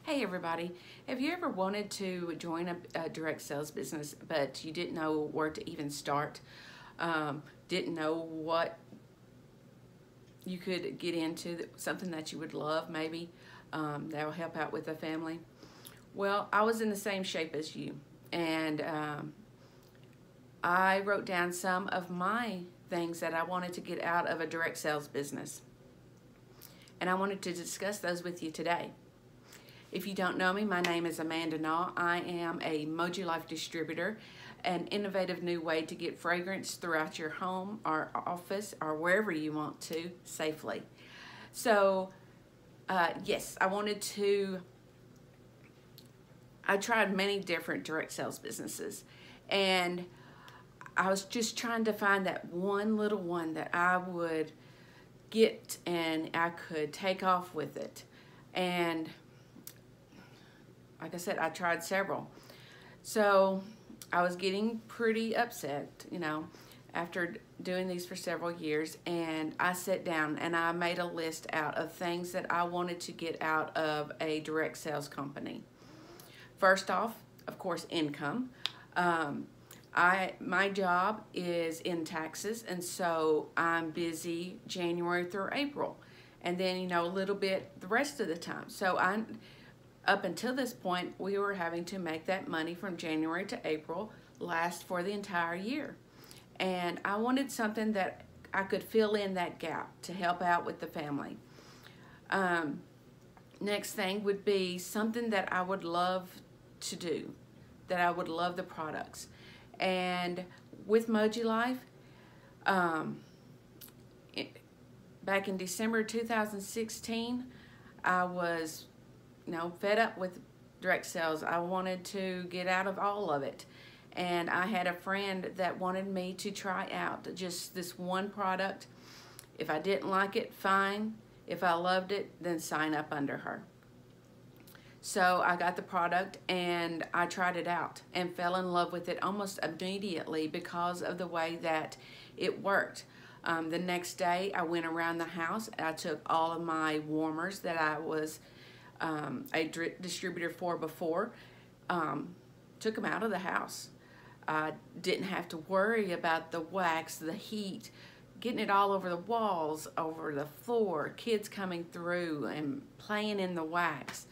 Hey everybody, have you ever wanted to join a direct sales business but you didn't know where to even start? Didn't know what you could get into, something that you would love maybe that will help out with the family? Well, I was in the same shape as you, and I wrote down some of my things that I wanted to get out of a direct sales business, and I wanted to discuss those with you today. If you don't know me, my name is Amanda Naw. I am a Moji Life distributor, an innovative new way to get fragrance throughout your home or office or wherever you want to safely. So, yes, I tried many different direct sales businesses, and I was just trying to find that one little one that I would get and I could take off with it. And like I said, I tried several. So I was getting pretty upset, after doing these for several years, and I sat down and I made a list out of things that I wanted to get out of a direct sales company. First off, of course, income. My job is in taxes, and so I'm busy January through April, and then a little bit the rest of the time. So up until this point, we were having to make that money from January to April last for the entire year. And I wanted something that I could fill in that gap to help out with the family. Next thing would be something that I would love to do, that I would love the products. And with Moji Life, back in December 2016, I was fed up with direct sales. I wanted to get out of all of it. And I had a friend that wanted me to try out just this one product. If I didn't like it, fine. If I loved it, then sign up under her. So I got the product and I tried it out and fell in love with it almost immediately because of the way that it worked. The next day I went around the house. I took all of my warmers that I was a distributor for before, took them out of the house. I didn't have to worry about the wax, the heat, getting it all over the walls, over the floor, kids coming through and playing in the wax.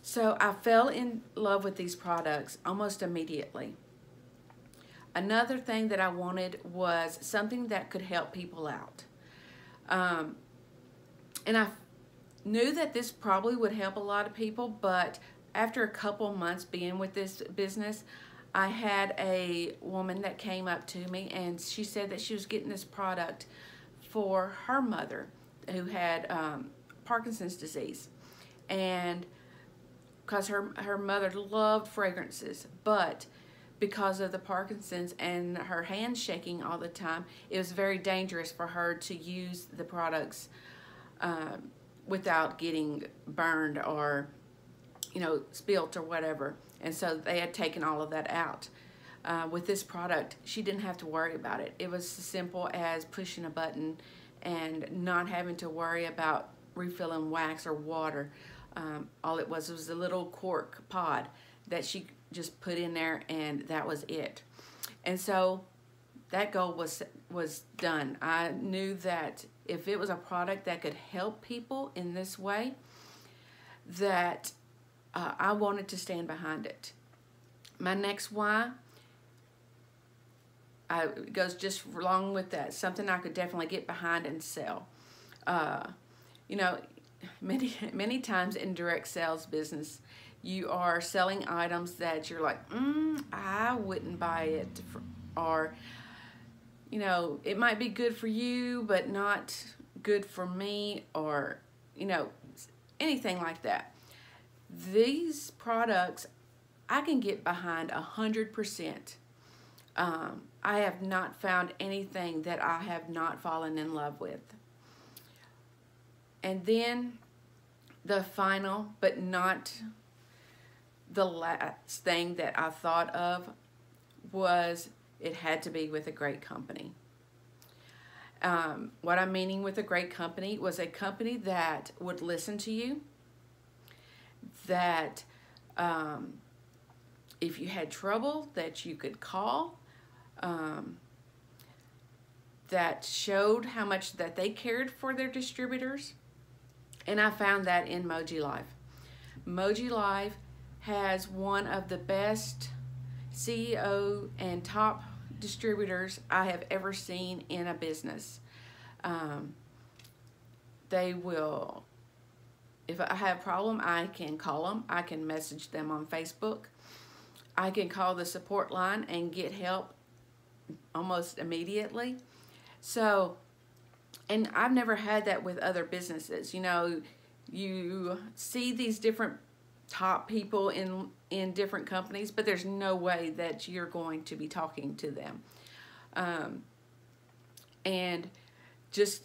So I fell in love with these products almost immediately. Another thing that I wanted was something that could help people out. And I knew that this probably would help a lot of people, but after a couple months being with this business, I had a woman that came up to me and she said that she was getting this product for her mother who had Parkinson's disease. And because her mother loved fragrances, but because of the Parkinson's and her hands shaking all the time, it was very dangerous for her to use the products without getting burned or spilt or whatever. And so they had taken all of that out. With this product, she didn't have to worry about it. It was as simple as pushing a button and not having to worry about refilling wax or water. All it was a little cork pod that she just put in there, and that was it. And so that goal was done. I knew that if it was a product that could help people in this way, that I wanted to stand behind it. My next why goes just along with that. Something I could definitely get behind and sell. Many times in direct sales business, you are selling items that you're like, I wouldn't buy it, or it might be good for you, but not good for me, or anything like that. These products I can get behind 100%. I have not found anything that I have not fallen in love with. And then the final, but not the last thing that I thought of, was it had to be with a great company. What I'm meaning with a great company was a company that would listen to you, that if you had trouble that you could call, that showed how much that they cared for their distributors. And I found that in Moji Live. Moji Live has one of the best CEO and top distributors I have ever seen in a business. They will, if I have a problem, I can call them. I can message them on Facebook. I can call the support line and get help almost immediately. So, and I've never had that with other businesses. You know, you see these different top people in different companies, but there's no way that you're going to be talking to them. And just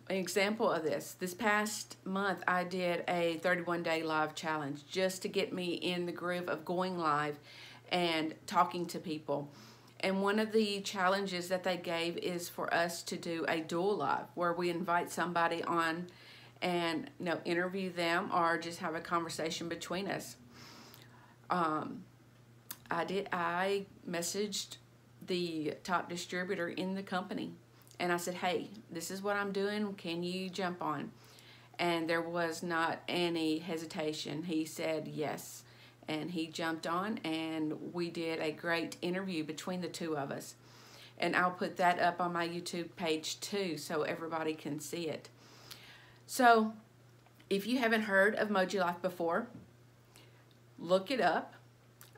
an example of this past month, I did a 31-day live challenge just to get me in the groove of going live and talking to people. And one of the challenges that they gave is for us to do a dual live where we invite somebody on and interview them or just have a conversation between us. I messaged the top distributor in the company and I said, hey, this is what I'm doing. Can you jump on? And there was not any hesitation. He said yes. And he jumped on and we did a great interview between the two of us. And I'll put that up on my YouTube page too so everybody can see it. So if you haven't heard of Moji Life before, look it up.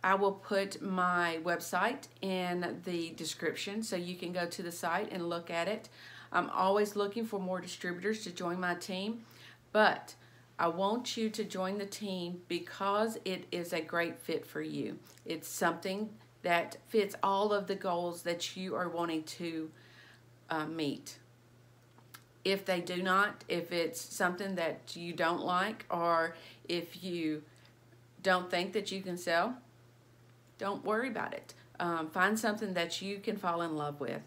I will put my website in the description so you can go to the site and look at it. I'm always looking for more distributors to join my team, but I want you to join the team because it is a great fit for you. It's something that fits all of the goals that you are wanting to meet. If they do not, if it's something that you don't like, or if you don't think that you can sell, don't worry about it. Find something that you can fall in love with.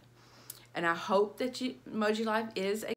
And I hope that Moji Life is a